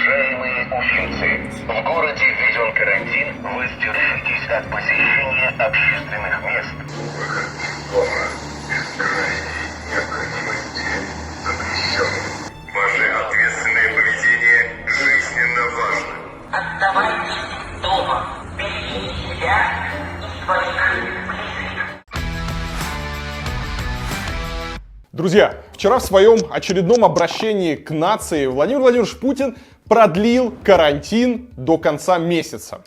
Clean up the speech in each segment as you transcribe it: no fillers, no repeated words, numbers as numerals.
Уважаемые уфимцы, в городе введен карантин. Воздержитесь от посещения общественных мест. Выход из дома без крайней необходимости запрещен. Ваше ответственное поведение жизненно важно. Оставайтесь дома. Берегите себя и своих близких. Друзья, вчера в своем очередном обращении к нации Владимир Владимирович Путин продлил карантин до конца месяца.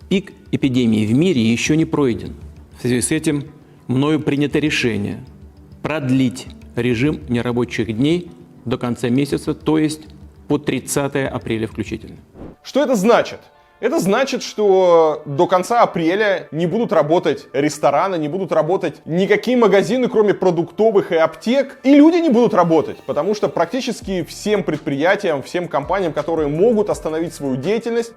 Пик эпидемии в мире еще не пройден. В связи с этим мною принято решение продлить режим нерабочих дней до конца месяца, то есть по 30 апреля включительно. Что это значит? Это значит, что до конца апреля не будут работать рестораны, не будут работать никакие магазины, кроме продуктовых и аптек. И люди не будут работать, потому что практически всем предприятиям, всем компаниям, которые могут остановить свою деятельность,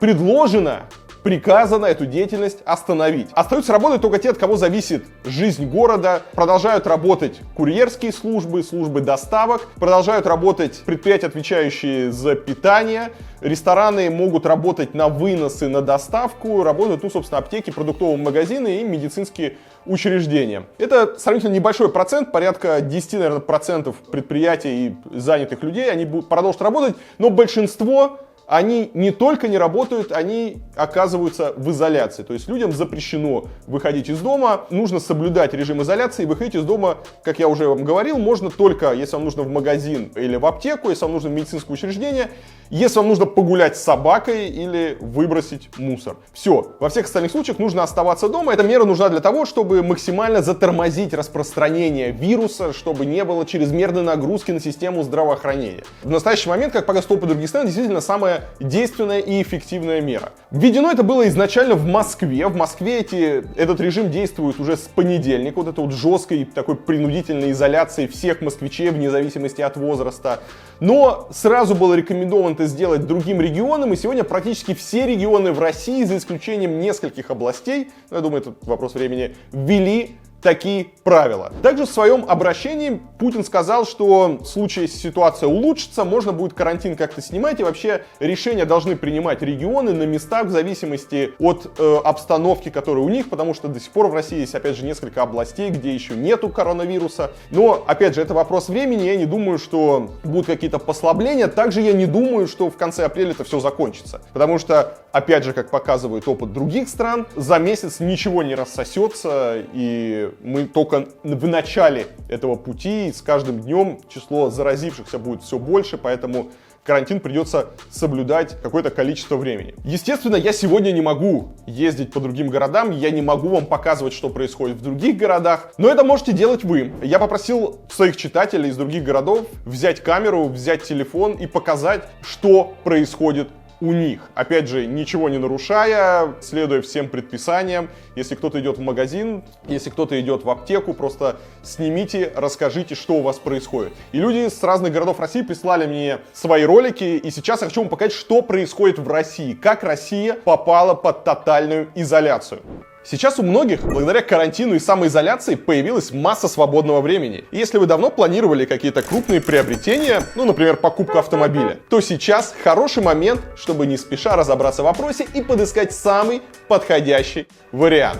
приказано эту деятельность остановить. Остаются работать только те, от кого зависит жизнь города. Продолжают работать курьерские службы, службы доставок. Продолжают работать предприятия, отвечающие за питание. Рестораны могут работать на вынос и на доставку. Работают, собственно, аптеки, продуктовые магазины и медицинские учреждения. Это сравнительно небольшой процент, порядка 10, наверное, процентов предприятий и занятых людей. Они будут продолжать работать, но большинство... Они не только не работают, они оказываются в изоляции. То есть людям запрещено выходить из дома, нужно соблюдать режим изоляции. Выходить из дома, как я уже вам говорил, можно только, если вам нужно в магазин или в аптеку, если вам нужно в медицинское учреждение, если вам нужно погулять с собакой или выбросить мусор. Все. Во всех остальных случаях нужно оставаться дома. Эта мера нужна для того, чтобы максимально затормозить распространение вируса, чтобы не было чрезмерной нагрузки на систему здравоохранения. В настоящий момент, как показывает опыт других стран, действительно самая действенная и эффективная мера. Введено это было изначально в Москве. В Москве этот режим действует уже с понедельника. Вот это вот жесткой такой принудительной изоляции всех москвичей вне зависимости от возраста. Но сразу было рекомендовано это сделать другим регионам. И сегодня практически все регионы в России, за исключением нескольких областей, я думаю, это вопрос времени, ввели такие правила. Также в своем обращении Путин сказал, что в случае, если ситуация улучшится, можно будет карантин как-то снимать, и вообще решения должны принимать регионы на местах в зависимости от обстановки, которая у них, потому что до сих пор в России есть, опять же, несколько областей, где еще нету коронавируса. Но, опять же, это вопрос времени, я не думаю, что будут какие-то послабления. Также я не думаю, что в конце апреля это все закончится, потому что, опять же, как показывает опыт других стран, за месяц ничего не рассосется, и мы только в начале этого пути, и с каждым днем число заразившихся будет все больше, поэтому карантин придется соблюдать какое-то количество времени. Естественно, я сегодня не могу ездить по другим городам, я не могу вам показывать, что происходит в других городах, но это можете делать вы. Я попросил своих читателей из других городов взять камеру, взять телефон и показать, что происходит у них. Опять же, ничего не нарушая, следуя всем предписаниям. Если кто-то идет в магазин, если кто-то идет в аптеку, просто снимите, расскажите, что у вас происходит. И люди с разных городов России прислали мне свои ролики, и сейчас я хочу вам показать, что происходит в России, как Россия попала под тотальную изоляцию. Сейчас у многих, благодаря карантину и самоизоляции, появилась масса свободного времени. И если вы давно планировали какие-то крупные приобретения, например, покупку автомобиля, то сейчас хороший момент, чтобы не спеша разобраться в вопросе и подыскать самый подходящий вариант.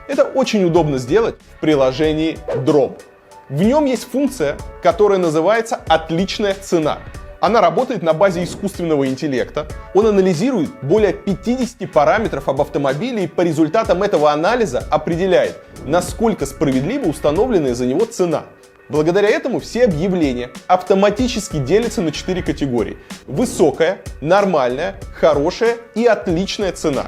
Это очень удобно сделать в приложении Drop. В нем есть функция, которая называется «Отличная цена». Она работает на базе искусственного интеллекта. Он анализирует более 50 параметров об автомобиле и по результатам этого анализа определяет, насколько справедливо установленная за него цена. Благодаря этому все объявления автоматически делятся на 4 категории: высокая, нормальная, хорошая и отличная цена.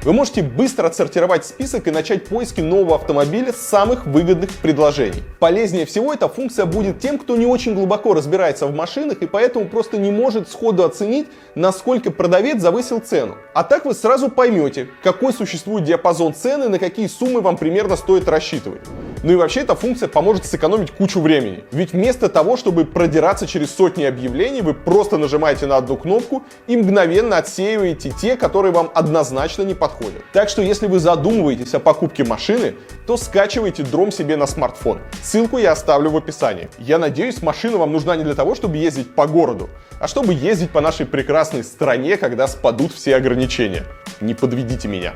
Вы можете быстро отсортировать список и начать поиски нового автомобиля с самых выгодных предложений. Полезнее всего эта функция будет тем, кто не очень глубоко разбирается в машинах и поэтому просто не может сходу оценить, насколько продавец завысил цену. А так вы сразу поймете, какой существует диапазон цены, на какие суммы вам примерно стоит рассчитывать. Ну и вообще эта функция поможет сэкономить кучу времени. Ведь вместо того, чтобы продираться через сотни объявлений, вы просто нажимаете на одну кнопку и мгновенно отсеиваете те, которые вам однозначно не подходят. Так что если вы задумываетесь о покупке машины, то скачивайте Дром себе на смартфон. Ссылку я оставлю в описании. Я надеюсь, машина вам нужна не для того, чтобы ездить по городу, а чтобы ездить по нашей прекрасной стране, когда спадут все ограничения. Не подведите меня.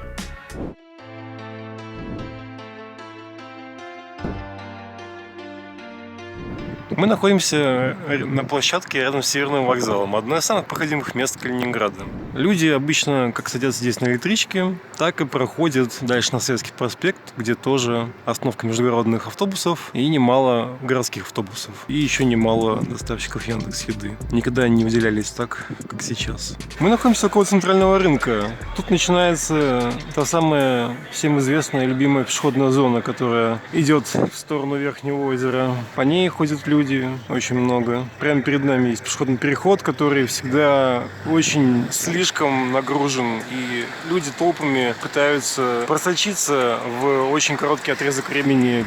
Мы находимся на площадке рядом с Северным вокзалом, одно из самых проходимых мест Калининграда. Люди обычно как садятся здесь на электричке, так и проходят дальше на Советский проспект, где тоже остановка междугородных автобусов и немало городских автобусов. И еще немало доставщиков Яндекс.Еды. Никогда не выделялись так, как сейчас. Мы находимся около центрального рынка. Тут начинается та самая всем известная и любимая пешеходная зона, которая идет в сторону Верхнего озера. По ней ходят люди. Очень много. Прямо перед нами есть пешеходный переход, который всегда очень слишком нагружен. И люди толпами пытаются просочиться в очень короткий отрезок времени.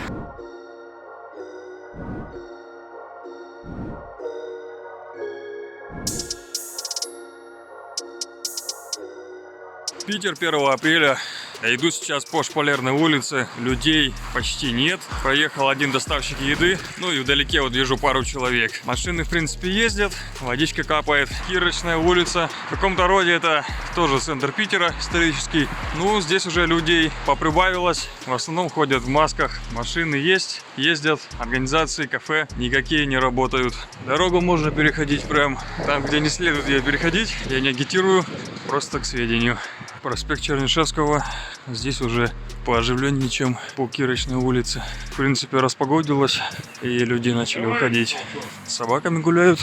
Питер, 1 апреля. Я иду сейчас по Шпалерной улице. Людей почти нет. Проехал один доставщик еды. Ну и вдалеке вот вижу пару человек. Машины, в принципе, ездят. Водичка капает. Кирочная улица. В каком-то роде это тоже центр Питера исторический. Ну, здесь уже людей поприбавилось. В основном ходят в масках. Машины есть, ездят. Организации, кафе никакие не работают. Дорогу можно переходить прям там, где не следует ее переходить. Я не агитирую, просто к сведению. Проспект Чернышевского. Здесь уже пооживленнее, чем по Кирочной улице. В принципе, распогодилось, и люди начали выходить. С собаками гуляют.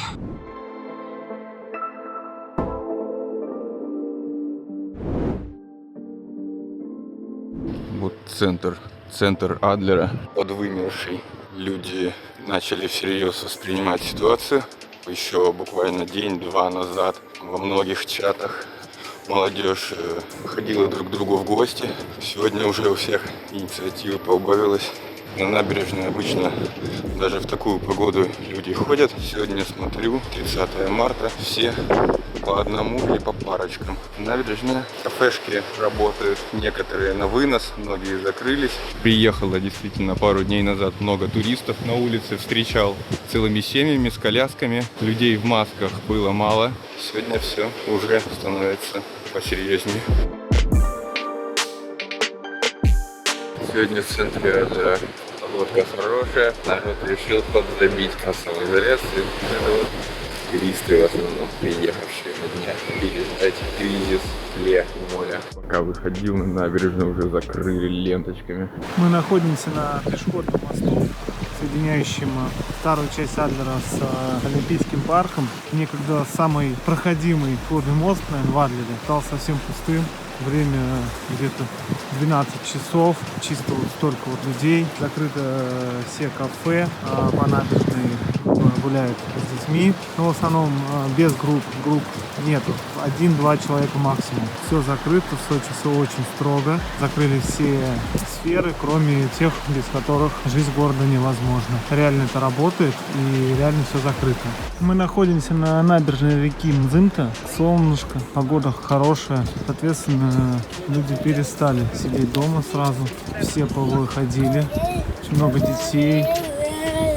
Вот центр Адлера подвымерший. Люди начали всерьез воспринимать ситуацию. Еще буквально день-два назад во многих чатах молодежь ходила друг к другу в гости. Сегодня уже у всех инициатива поубавилась. На набережной обычно даже в такую погоду люди ходят. Сегодня смотрю, 30 марта, все по одному или по парочкам. Набережная, кафешки работают, некоторые на вынос, многие закрылись. Приехало действительно пару дней назад много туристов на улице, встречал целыми семьями с колясками. Людей в масках было мало. Сегодня все уже становится посерьезнее. Сегодня в центре Адлера погодка хорошая, народ решил подзабить кассовой изоляции. Это вот туристы в основном приехавшие на дня переждать кризис моля. Пока выходил на набережную, уже закрыли ленточками. Мы находимся на пешеходном мосту, соединяющем старую часть Адлера с Олимпийским парком. Некогда самый проходимый пешеходный мост, наверное, в Адлере стал совсем пустым. Время где-то 12 часов, чисто вот столько вот людей. Закрыто все кафе, по набережной гуляют с детьми. Но в основном без групп нету. 1-2 человека максимум. Все закрыто, в Сочи все очень строго. Закрыли все сферы, кроме тех, без которых жизнь города невозможна. Реально это работает и реально все закрыто. Мы находимся на набережной реки Мзымта. Солнышко, погода хорошая. Соответственно, люди перестали сидеть дома сразу. Все повыходили. Очень много детей.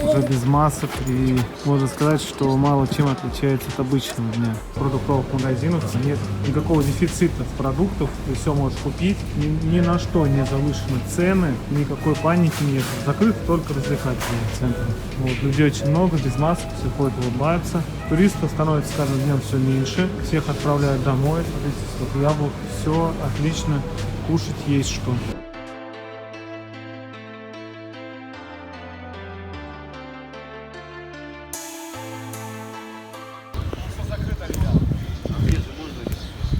Уже без масок, и можно сказать, что мало чем отличается от обычного дня. В продуктовых магазинах нет никакого дефицита продуктов, ты все можешь купить, ни на что не завышены цены, никакой паники нет. Закрыт только развлекательные центры. Вот, людей очень много, без масок, все ходят, улыбаются. Туристов становится с каждым днем все меньше, всех отправляют домой, смотрите, яблок, все отлично, кушать есть что.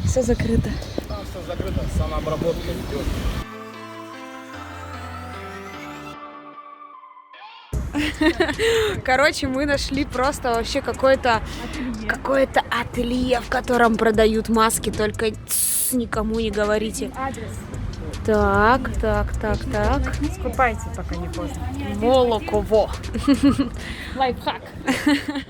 Все закрыто. Все закрыто, самообработка идет. Короче, мы нашли просто вообще какое-то ателье, в котором продают маски, только никому не говорите. Так. Скупайте, пока не поздно. Волоково. Лайфхак.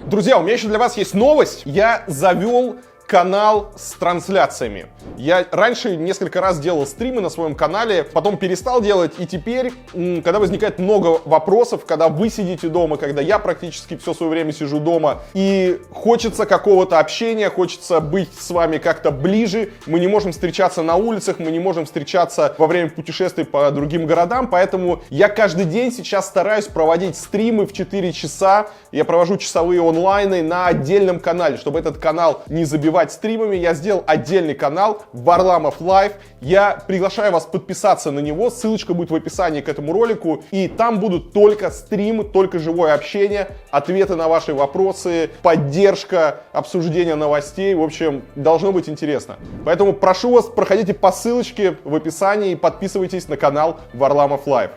Друзья, у меня еще для вас есть новость. Я завел канал с трансляциями. Я раньше несколько раз делал стримы на своем канале, потом перестал делать, и теперь, когда возникает много вопросов, когда вы сидите дома, когда я практически все свое время сижу дома, и хочется какого-то общения, хочется быть с вами как-то ближе, мы не можем встречаться на улицах, мы не можем встречаться во время путешествий по другим городам, поэтому я каждый день сейчас стараюсь проводить стримы в 4 часа, я провожу часовые онлайны на отдельном канале, чтобы этот канал не забивать стримами, я сделал отдельный канал Варламов Лайв. Я приглашаю вас подписаться на него, ссылочка будет в описании к этому ролику, и там будут только стримы, только живое общение, ответы на ваши вопросы, поддержка, обсуждение новостей, в общем, должно быть интересно. Поэтому прошу вас, проходите по ссылочке в описании и подписывайтесь на канал Варламов Лайв.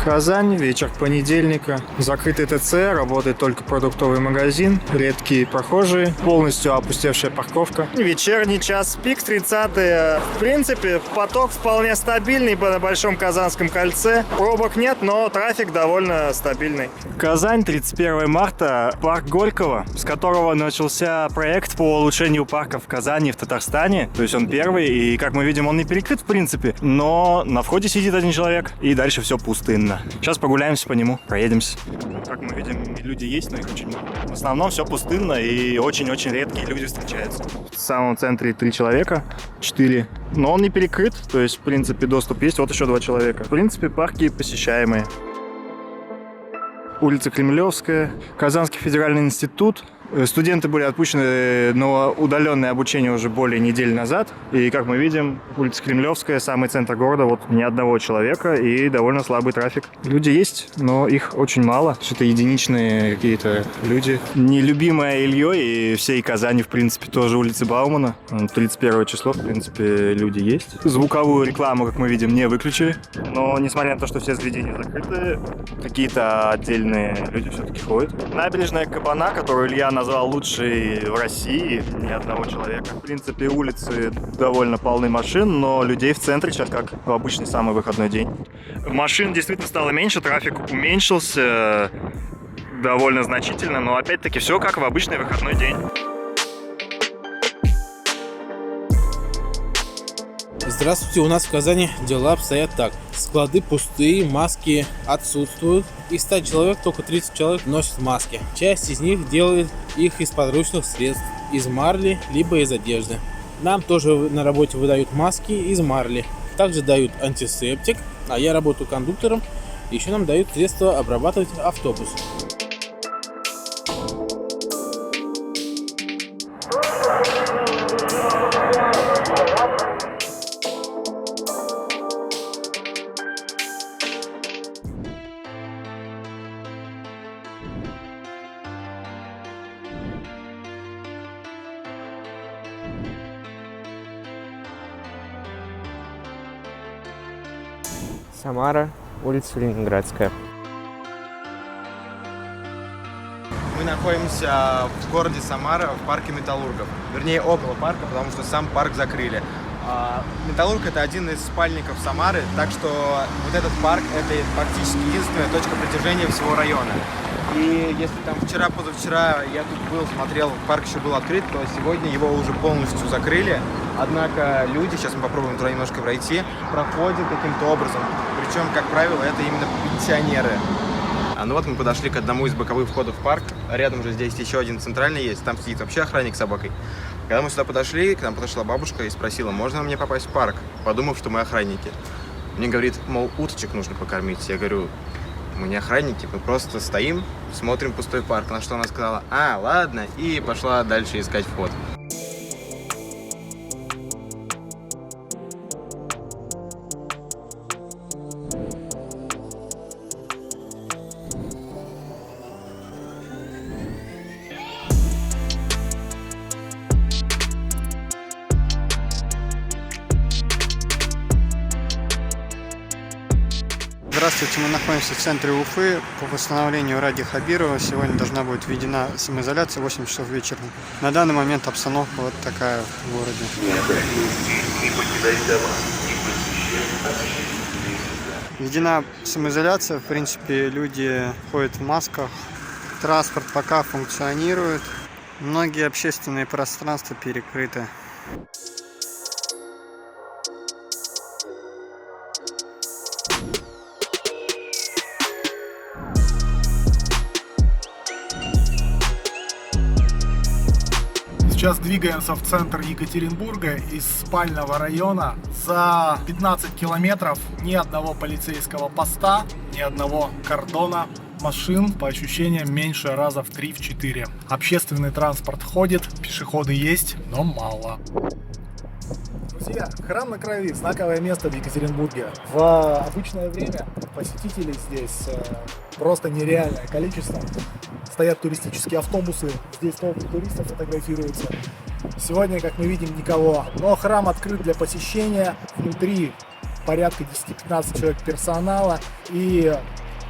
Казань, вечер понедельника. Закрытый ТЦ, работает только продуктовый магазин, редкие прохожие, полностью опустевшая парковка. Вечерний час, пик 30-е. В принципе, поток вполне стабильный на Большом Казанском кольце. Пробок нет, но трафик довольно стабильный. Казань, 31 марта, парк Горького, с которого начался проект по улучшению парка в Казани, в Татарстане. То есть он первый, и, как мы видим, он не перекрыт в принципе, но на входе сидит один человек, и дальше все пустынно. Сейчас прогуляемся по нему, проедемся. Как мы видим, люди есть, но их очень мало. В основном все пустынно и очень-очень редкие люди встречаются. В самом центре 3 человека, 4. Но он не перекрыт, то есть, в принципе, доступ есть. Вот еще 2 человека. В принципе, парки посещаемые. Улица Кремлевская, Казанский федеральный институт. Студенты были отпущены на удаленное обучение уже более недели назад. И, как мы видим, улица Кремлевская, самый центр города, вот ни одного человека и довольно слабый трафик. Люди есть, но их очень мало. Что-то единичные какие-то люди. Нелюбимая Ильей и всей Казани, в принципе, тоже улица Баумана. 31 число, в принципе, люди есть. Звуковую рекламу, как мы видим, не выключили. Но, несмотря на то, что все заведения закрыты, какие-то отдельные люди все-таки ходят. Набережная Кабана, которую Илья назвал лучшей в России, ни одного человека. В принципе, улицы довольно полны машин, но людей в центре сейчас как в обычный самый выходной день. Машин действительно стало меньше, трафик уменьшился довольно значительно, но опять-таки все как в обычный выходной день. Здравствуйте, у нас в Казани дела обстоят так. Склады пустые, маски отсутствуют. Из 100 человек только 30 человек носят маски. Часть из них делает их из подручных средств, из марли, либо из одежды. Нам тоже на работе выдают маски из марли. Также дают антисептик, а я работаю кондуктором. Еще нам дают средства обрабатывать автобус. Самара, улица Ленинградская. Мы находимся в городе Самара, в парке Металлургов. Вернее, около парка, потому что сам парк закрыли. Металлург — это один из спальников Самары, так что вот этот парк — это практически единственная точка притяжения всего района. И если там вчера-позавчера я тут был, смотрел, парк еще был открыт, то сегодня его уже полностью закрыли. Однако люди, сейчас мы попробуем туда немножко пройти, проходят каким-то образом. Причем, как правило, это именно пенсионеры. Ну вот мы подошли к одному из боковых входов в парк. Рядом же здесь еще один центральный есть. Там сидит вообще охранник с собакой. Когда мы сюда подошли, к нам подошла бабушка и спросила, можно мне попасть в парк, подумав, что мы охранники. Мне говорит, мол, уточек нужно покормить. Я говорю, мы не охранники, мы просто стоим, смотрим пустой парк. На что она сказала, ладно, и пошла дальше искать вход. Здравствуйте, мы находимся в центре Уфы. По постановлению Ради Хабирова сегодня должна будет введена самоизоляция в 8 часов вечера. На данный момент обстановка вот такая в городе. Введена самоизоляция, в принципе, люди ходят в масках. Транспорт пока функционирует. Многие общественные пространства перекрыты. Сейчас двигаемся в центр Екатеринбурга из спального района. За 15 километров ни одного полицейского поста, ни одного кордона. Машин, по ощущениям, меньше раза в 3-4. Общественный транспорт ходит, пешеходы есть, но мало. Друзья, храм на крови, знаковое место в Екатеринбурге. В обычное время посетителей здесь просто нереальное количество. Стоят туристические автобусы, здесь толпы туристов фотографируются. Сегодня, как мы видим, никого. Но храм открыт для посещения. Внутри порядка 10-15 человек персонала и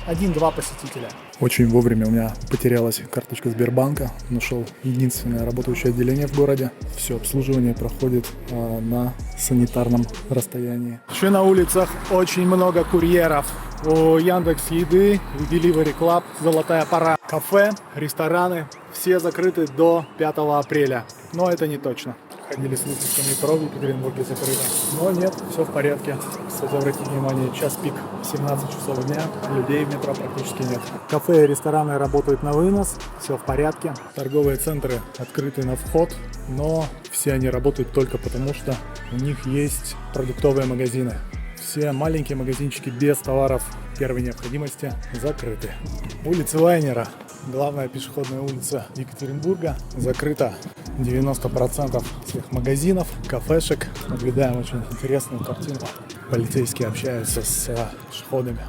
1-2 посетителя. Очень вовремя у меня потерялась карточка Сбербанка. Нашел единственное работающее отделение в городе. Все обслуживание проходит на санитарном расстоянии. Еще на улицах очень много курьеров. У Яндекс.Еды, у Delivery Club золотая пора. Кафе, рестораны все закрыты до 5 апреля. Но это не точно. Ходили слухи, что метро в Екатеринбурге закрыто. Но нет, все в порядке. Кстати, обратите внимание, час пик, 17 часов дня, людей в метро практически нет. Кафе и рестораны работают на вынос, все в порядке. Торговые центры открыты на вход, но все они работают только потому, что у них есть продуктовые магазины. Все маленькие магазинчики без товаров первой необходимости закрыты. Улица Лайнера, главная пешеходная улица Екатеринбурга, закрыта. 90% всех магазинов, кафешек. Наблюдаем очень интересную картину. Полицейские общаются с пешеходами.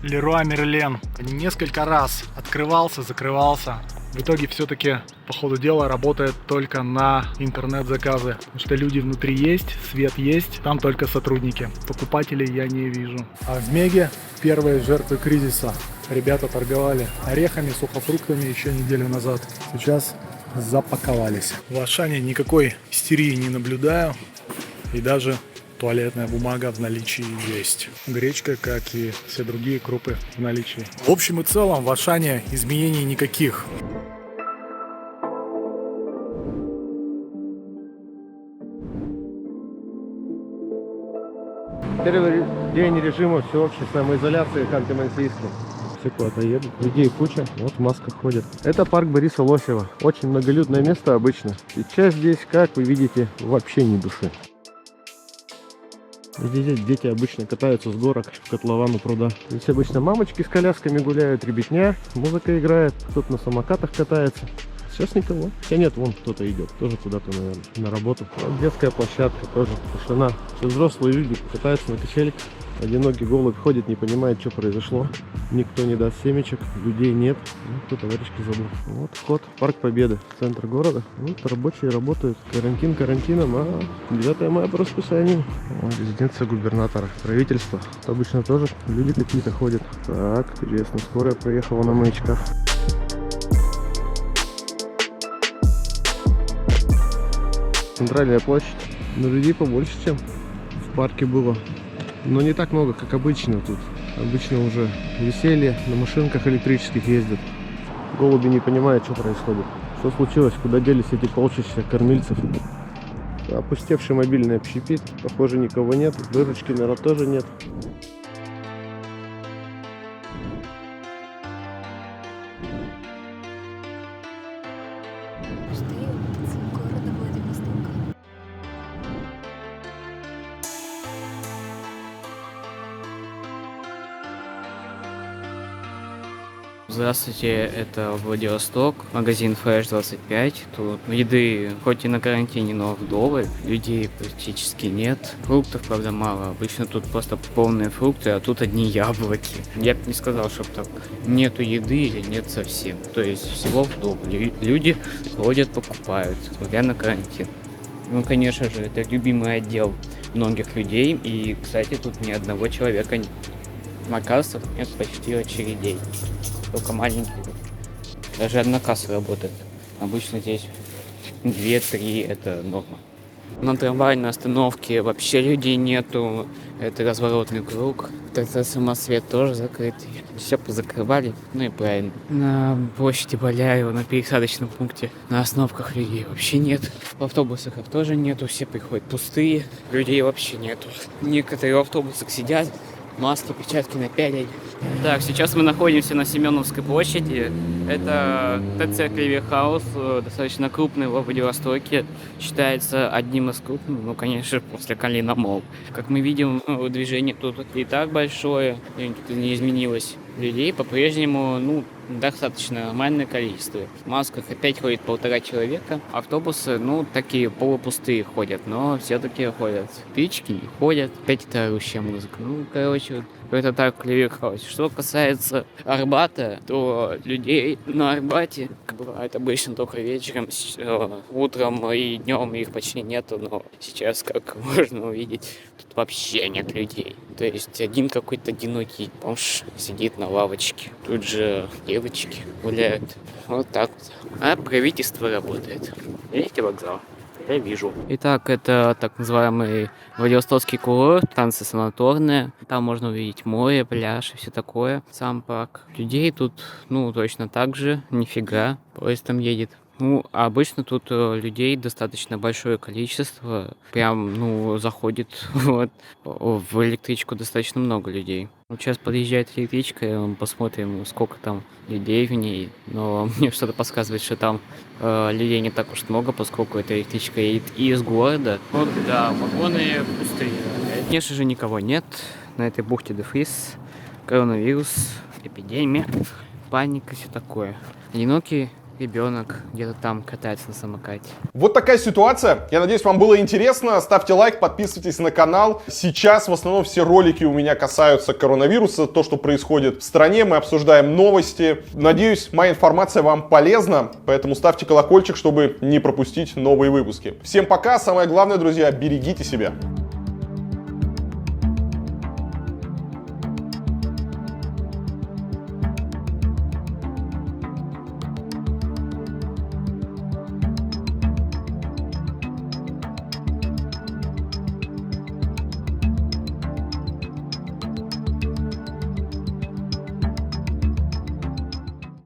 Леруа Мерлен несколько раз открывался, закрывался. В итоге все-таки по ходу дела работает только на интернет-заказы. Потому что люди внутри есть, свет есть, там только сотрудники. Покупателей я не вижу. А в Меге первые жертвы кризиса. Ребята торговали орехами, сухофруктами еще неделю назад. Сейчас запаковались. В Ашане никакой истерии не наблюдаю. И даже туалетная бумага в наличии есть. Гречка, как и все другие крупы, в наличии. В общем и целом в Ашане изменений никаких. Первый день режима всеобщей самоизоляции Ханты-Мансийска. Все куда-то едут, людей куча, вот в масках ходят. Это парк Бориса Лосева. Очень многолюдное место обычно. Сейчас здесь, как вы видите, вообще ни души. Здесь дети обычно катаются с горок в котлован у пруда. Здесь обычно мамочки с колясками гуляют, ребятня, музыка играет, кто-то на самокатах катается. Сейчас никого. Хотя нет, вон кто-то идет, тоже куда-то, наверное, на работу. Вот детская площадка тоже, тишина. Все взрослые люди катаются на качельках. Одинокий голубь ходит, не понимает, что произошло. Никто не даст семечек, людей нет. Ну, кто товарищки забыл. Вот вход, парк Победы, центр города. Вот рабочие работают. Карантин карантином, а 9 мая по расписанию. Вот, резиденция губернатора, правительство. Обычно тоже люди какие-то ходят. Так, интересно, скорая проехала на маячках. Центральная площадь. Но людей побольше, чем в парке было. Но не так много, как обычно тут. Обычно уже веселье, на машинках электрических ездят. Голуби не понимают, что происходит. Что случилось, куда делись эти полчища кормильцев. Опустевший мобильный общепит. Похоже, никого нет. Выручки, наверное, тоже нет. Здравствуйте, это Владивосток, магазин Fresh 25. Тут еды хоть и на карантине, но вдоволь. Людей практически нет. Фруктов, правда, мало. Обычно тут просто полные фрукты, а тут одни яблоки. Я бы не сказал, что так нету еды или нет совсем. То есть всего вдоволь. Люди ходят, покупают, несмотря на карантин. Ну, конечно же, это любимый отдел многих людей. И, кстати, тут ни одного человека самокассах нет почти очередей. Только маленькие. Даже одна касса работает. Обычно здесь 2-3 это норма. На трамвайной остановке вообще людей нету. Это разворотный круг. Это самосвет тоже закрытый. Все позакрывали. Ну и правильно. На площади Боляева, на пересадочном пункте, на остановках людей вообще нет. В автобусах их тоже нету. Все приходят пустые. Людей вообще нету. Некоторые в автобусах сидят. Маски, перчатки напялили. Так, сейчас мы находимся на Семеновской площади. Это ТЦ Клеверхаус, достаточно крупный в Владивостоке. Считается одним из крупных, ну, конечно, после Калина Молл. Как мы видим, движение тут и так большое, тут не изменилось. Людей по-прежнему, ну, достаточно нормальное количество. В масках опять ходит 1,5 человека. Автобусы, ну, такие полупустые ходят, но все-таки ходят. Птички не ходят. Опять это орущая музыка. Ну, короче, это так, Клеверхаус. Что касается Арбата, то людей на Арбате бывает обычно только вечером, утром и днем их почти нету, но сейчас, как можно увидеть, тут вообще нет людей. То есть один какой-то одинокий бомж сидит на лавочке. Тут же девочки гуляют. Вот так вот. А правительство работает. Видите вокзал? Я вижу. Итак, это так называемый Владивостокский курорт, станция санаторная. Там можно увидеть море, пляж и все такое. Сам парк. Людей тут, ну, точно так же. Нифига. Поезд там едет. Ну, а обычно тут людей достаточно большое количество. Прям, ну, заходит вот. В электричку достаточно много людей. Вот сейчас подъезжает электричка, и мы посмотрим, сколько там людей в ней. Но мне что-то подсказывает, что там людей не так уж много, поскольку эта электричка едет и из города. Вот, да, вагоны пустые. Конечно же, никого нет на этой бухте де Фрис. Коронавирус, эпидемия, паника, все такое. Одинокий ребенок где-то там катается на самокате. Вот такая ситуация. Я надеюсь, вам было интересно. Ставьте лайк, подписывайтесь на канал. Сейчас в основном все ролики у меня касаются коронавируса, то, что происходит в стране. Мы обсуждаем новости. Надеюсь, моя информация вам полезна, поэтому ставьте колокольчик, чтобы не пропустить новые выпуски. Всем пока. Самое главное, друзья, берегите себя.